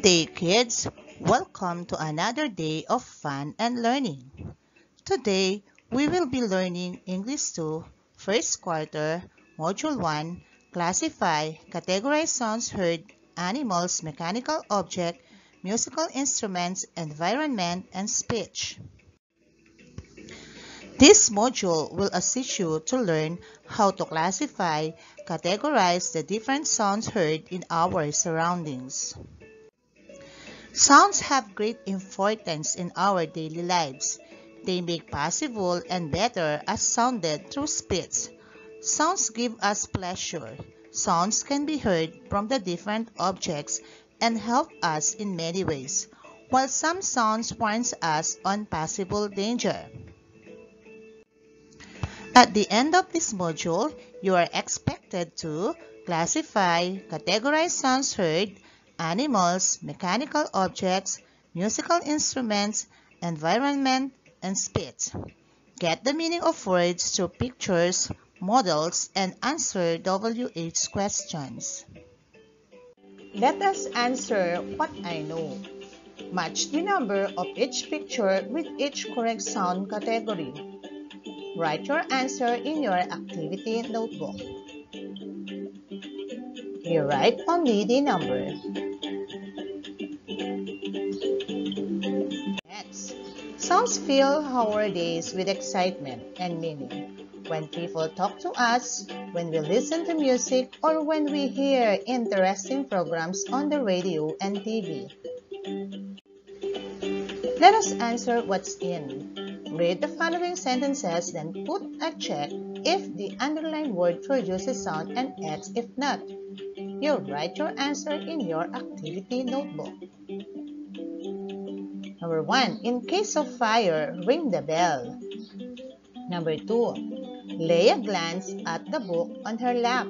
day, kids. Welcome to another day of fun and learning. Today, we will be learning English 2, first quarter, Module 1, classify, categorize sounds heard, animals, mechanical object, musical instruments, environment, and speech. This module will assist you to learn how to classify, categorize the different sounds heard in our surroundings. Sounds have great importance in our daily lives. They make possible and better as sounded through speech. Sounds give us pleasure. Sounds can be heard from the different objects and help us in many ways, while some sounds warns us on possible danger. At the end of this module, you are expected to classify, categorize sounds heard, animals, mechanical objects, musical instruments, environment, and speech. Get the meaning of words through pictures, models, and answer WH questions. Let us answer what I know. Match the number of each picture with each correct sound category. Write your answer in your activity notebook. You write only the number. Next, sounds fill our days with excitement and meaning. When people talk to us, when we listen to music, or when we hear interesting programs on the radio and TV. Let us answer what's in. Read the following sentences, then put a check if the underlined word produces sound and X if not. You'll write your answer in your activity notebook. Number 1. In case of fire, ring the bell. Number 2. Lay a glance at the book on her lap.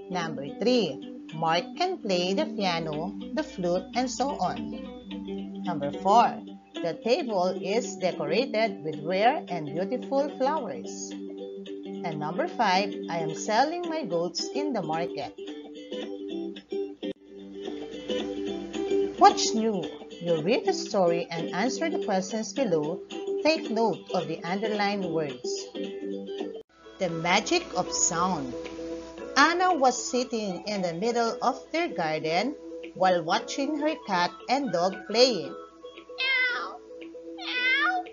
Number 3. Mark can play the piano, the flute, and so on. Number 4. The table is decorated with rare and beautiful flowers. And number 5. I am selling my goats in the market. What's new? You read the story and answer the questions below. Take note of the underlined words. The magic of sound. Anna was sitting in the middle of their garden while watching her cat and dog playing. Meow, meow,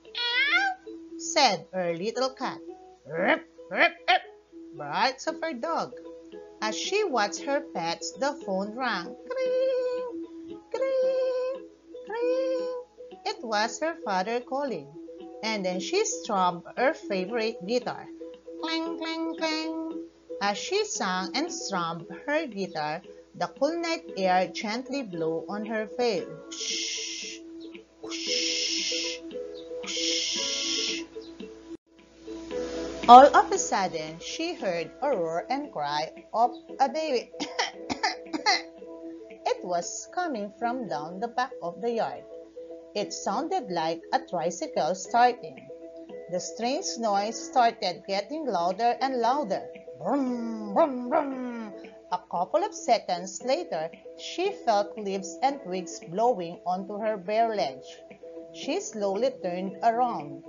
meow, said her little cat. Rip, rip, rip, barks of her dog. As she watched her pets, the phone rang. Kring, kring, kring. It was her father calling. And then she strummed her favorite guitar. Clang, clang, clang. As she sang and strummed her guitar, the cool night air gently blew on her face. Shh, whoosh, whoosh. All of a sudden, she heard a roar and cry of a baby. It was coming from down the back of the yard. It sounded like a tricycle starting. The strange noise started getting louder and louder. Brum, brum, brum. A couple of seconds later, she felt leaves and twigs blowing onto her bare legs. She slowly turned around.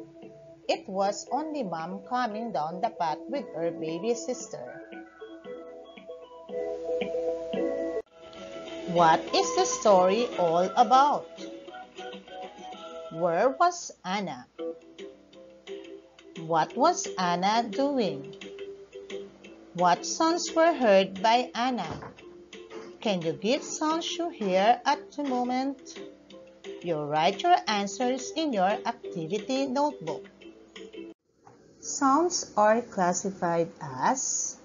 It was only Mom coming down the path with her baby sister. What is the story all about? Where was Anna? What was Anna doing? What sounds were heard by Anna? Can you give sounds you hear at the moment? You write your answers in your activity notebook. Sounds are classified as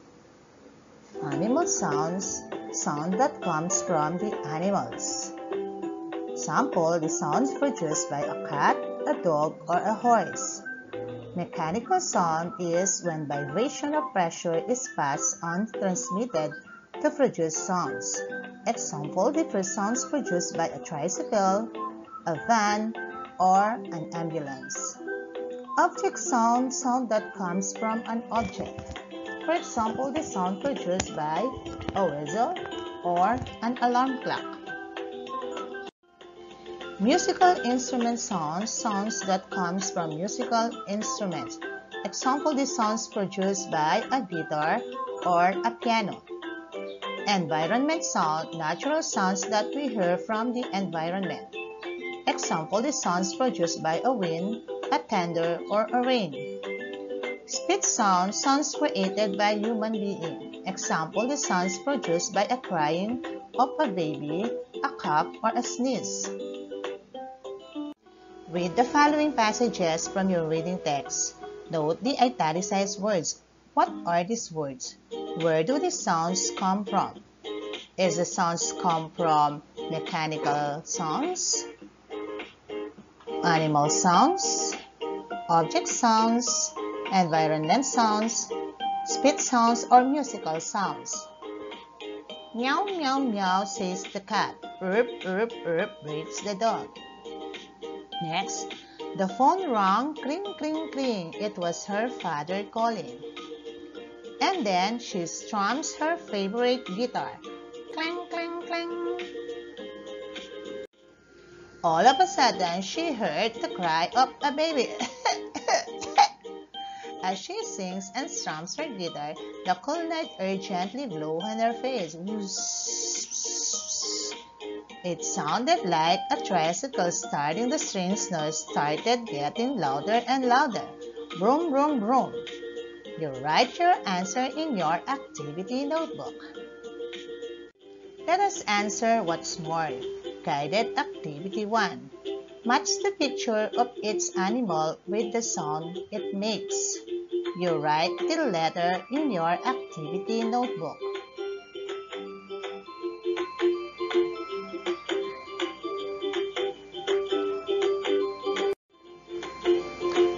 animal sounds, sound that comes from the animals. Example, the sounds produced by a cat, a dog, or a horse. Mechanical sound is when vibration or pressure is passed on transmitted to produce sounds. Example, different sounds produced by a tricycle, a van, or an ambulance. Object sound, sound that comes from an object. For example, the sound produced by a whistle or an alarm clock. Musical instrument sounds, sounds that comes from musical instruments. Example, the sounds produced by a guitar or a piano. Environment sound, natural sounds that we hear from the environment. Example, the sounds produced by a wind, a thunder, or a rain. Speech sound, sounds created by human being. Example, the sounds produced by a crying of a baby, a cough, or a sneeze. Read the following passages from your reading text. Note the italicized words. What are these words? Where do these sounds come from? Is the sounds come from mechanical sounds, animal sounds, object sounds, environment sounds, speech sounds, or musical sounds? Meow, meow, meow, says the cat. Erp, erp, erp, breathes the dog. Next, the phone rang, cling, cling, cling. It was her father calling. And then she strums her favorite guitar. Clang, clang, clang. All of a sudden, she heard the cry of a baby. As she sings and strums her guitar, the cool night air gently blows in her face. It sounded like a tricycle starting. The strings noise started getting louder and louder. Broom, broom, broom. You write your answer in your activity notebook. Let us answer what's more. Guided Activity 1. Match the picture of each animal with the sound it makes. You write the letter in your activity notebook.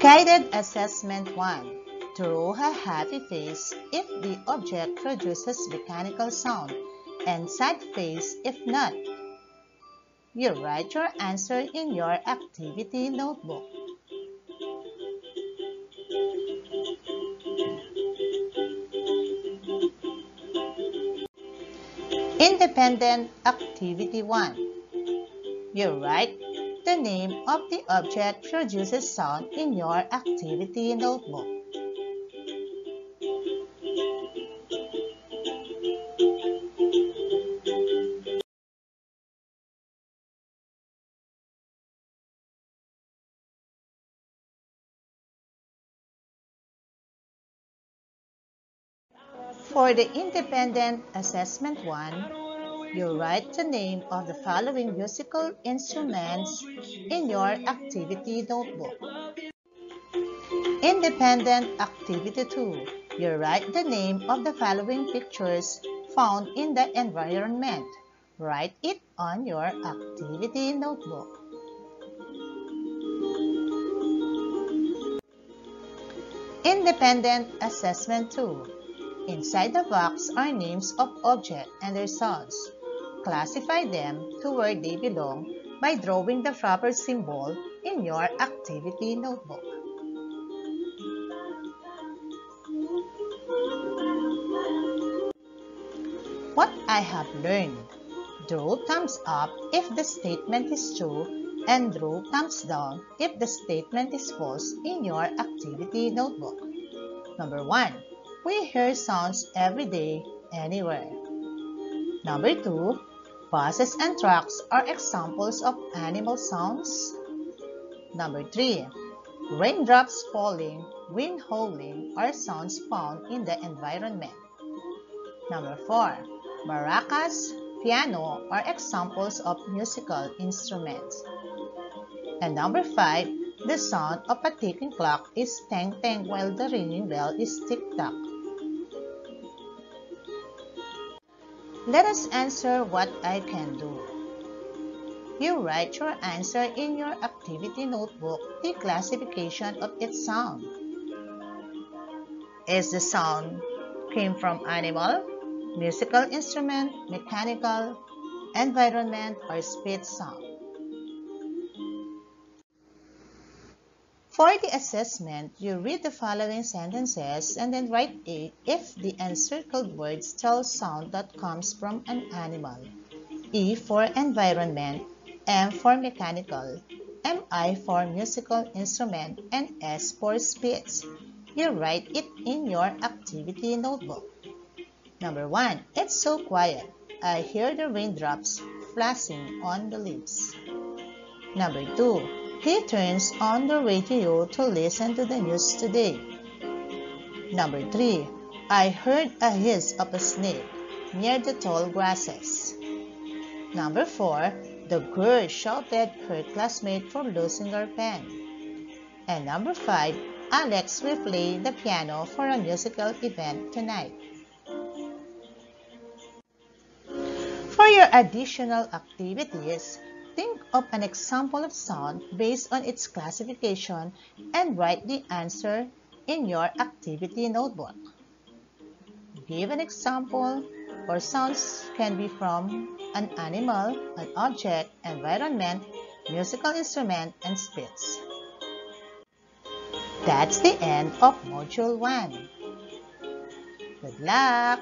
Guided Assessment 1. Draw a happy face if the object produces mechanical sound and sad face if not. You write your answer in your activity notebook. Independent Activity 1. You write the name of the object produces sound in your activity notebook. For the Independent Assessment 1, you write the name of the following musical instruments in your activity notebook. Independent Activity 2. You write the name of the following pictures found in the environment. Write it on your activity notebook. Independent Assessment 2. Inside the box are names of objects and their sounds. Classify them to where they belong by drawing the proper symbol in your activity notebook. What I have learned. Draw thumbs up if the statement is true and draw thumbs down if the statement is false in your activity notebook. Number 1. We hear sounds every day, anywhere. Number 2. Buses and trucks are examples of animal sounds. Number 3. Raindrops falling, wind howling are sounds found in the environment. Number 4. Maracas, piano are examples of musical instruments. And number 5. The sound of a ticking clock is tang-tang while the ringing bell is tick-tock. Let us answer what I can do. You write your answer in your activity notebook, the classification of its sound. Is the sound came from animal, musical instrument, mechanical, environment, or speech sound? For the assessment, you read the following sentences and then write A if the encircled words tell sound that comes from an animal, E for environment, M for mechanical, MI for musical instrument, and S for speech. You write it in your activity notebook. Number 1. It's so quiet. I hear the raindrops flashing on the leaves. Number 2. He turns on the radio to listen to the news today. Number 3. I heard a hiss of a snake near the tall grasses. Number 4. The girl shouted her classmate for losing her pen. And number 5. Alex will play the piano for a musical event tonight. For your additional activities, think of an example of sound based on its classification and write the answer in your activity notebook. Give an example, or sounds can be from an animal, an object, environment, musical instrument, and speech. That's the end of Module 1. Good luck!